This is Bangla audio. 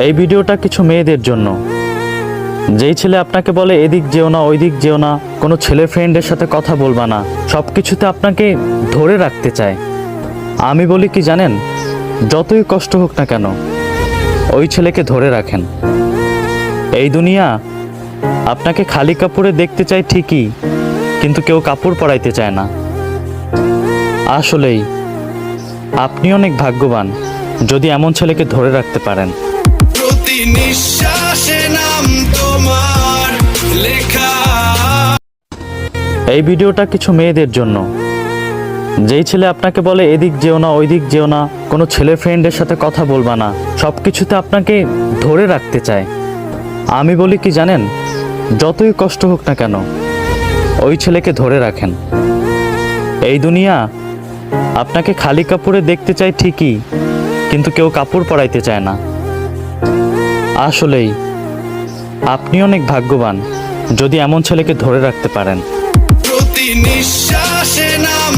এই ভিডিওটা কিছু মেয়েদের জন্য। যেই ছেলে আপনাকে বলে এদিক যেও না ওই দিক যেও না, কোনো ছেলে ফ্রেন্ডের সাথে কথা বলবা না, সব কিছুতে আপনাকে ধরে রাখতে চায়। আমি বলি কি জানেন, যতই কষ্ট হোক না কেন ওই ছেলেকে ধরে রাখেন। এই দুনিয়া আপনাকে খালি কাপড়ে দেখতে চায় ঠিকই, কিন্তু কেউ কাপড় পরাইতে চায় না। আসলেই আপনি অনেক ভাগ্যবান যদি এমন ছেলেকে ধরে রাখতে পারেন। প্রতি নিঃশ্বাসে নাম তোমার লেখা। এই ভিডিওটা কিছু মেয়েদের জন্য। যেই ছেলে আপনাকে বলে এদিক যেও না ওই দিক যেও না, কোনো ছেলে ফ্রেন্ডের সাথে কথা বলবা না, সব কিছুতে আপনাকে ধরে রাখতে চায়। আমি বলি কি জানেন, যতই কষ্ট হোক না কেন ওই ছেলেকে ধরে রাখেন। এই দুনিয়া আপনাকে খালি কাপড়ে দেখতে চায় ঠিকই, কিন্তু কেউ কাপড় পরাইতে চায় না। আসলেই আপনি অনেক ভাগ্যবান যদি এমন ছেলেকে ধরে রাখতে পারেন। প্রতি নিঃশ্বাসে নাম